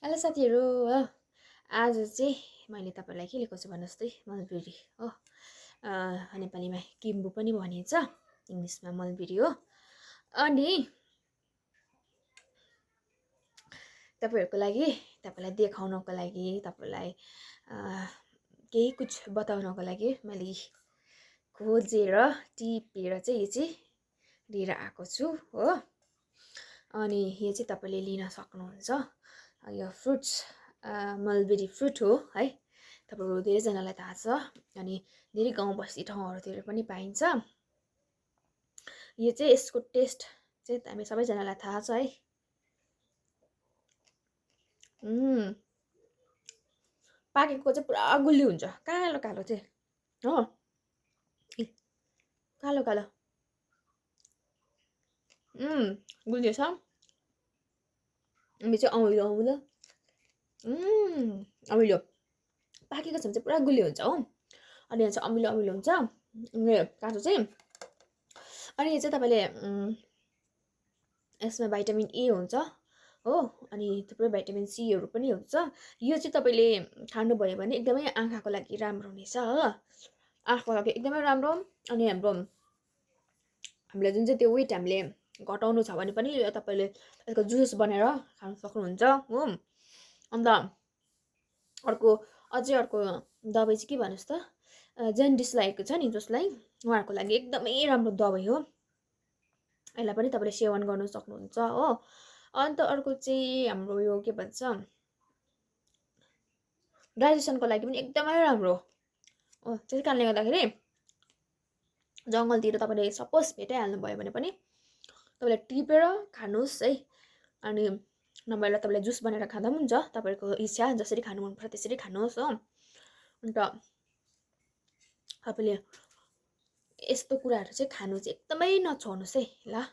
hello साथीहरू हो आज चाहिँ मैले तपाईँलाई के लेखेको छु भन्नुहोस् त मलबेरी हो नेपालीमा किम्बु पनि भनिन्छ इङ्ग्लिसमा मलबेरी हो अनि तपाईँहरूको लागि तपाईँलाई देखाउनको लागि तपाईँलाई केही कुछ बताउनको लागि मैले खोजेर टिपेर चाहिँ यो चाहिँ लिएर आएको छु हो अनि यो चाहिँ तपाईँले लिन सक्नुहुन्छ यो फ्रुट्स मलबेरी फ्रुट हो है तपाईँहरू धेरैजनालाई थाहा छ अनि धेरै गाउँ बस्ती ठाउँहरूतिर पनि पाइन्छ यो चाहिँ यसको टेस्ट चाहिँ हामी सबैजनालाई थाहा छ है पाकेको चाहिँ पुरा गुलियो हुन्छ कालो कालो चाहिँ हो कालो कालो गुलियो छ अनि चाहिँ अमिलो अमिलो अमिलो पाकेको छ भने चाहिँ पुरा गुलियो हुन्छ हो अनि यहाँ चाहिँ अमिलो अमिलो हुन्छ अनि काँचो चाहिँ अनि यो चाहिँ तपाईँले यसमा भाइटामिन ए हुन्छ हो अनि थुप्रै भाइटामिन सीहरू पनि हुन्छ यो चाहिँ तपाईँले खानुभयो भने एकदमै आँखाको लागि राम्रो हुनेछ हो आँखाको लागि एकदमै राम्रो अनि हामीलाई जुन चाहिँ त्यो वेट हामीले घटाउनु छ भने पनि तपाईँले यसको जुस बनाएर खान सक्नुहुन्छ हो अन्त अझै अर्को दबाई चाहिँ के भन्नुहोस् त जेन्डिस लागेको छ नि जसलाई उहाँहरूको लागि एकदमै राम्रो दबाई हो यसलाई पनि तपाईँले सेवन गर्न सक्नुहुन्छ हो अन्त अर्को चाहिँ हाम्रो यो के भन्छ डाइजेसनको लागि पनि एकदमै राम्रो हो त्यस कारणले गर्दाखेरि जङ्गलतिर तपाईँले सपोज भेटाइहाल्नु भयो भने पनि तपाईँले टिपेर खानुहोस् है अनि नभएर तपाईँले जुस बनाएर खाँदा पनि हुन्छ तपाईँको इच्छा जसरी खानु मन पर्छ त्यसरी खानुहोस् हो अन्त तपाईँले यस्तो कुराहरू चाहिँ खानु चाहिँ एकदमै नछोड्नुहोस् है ल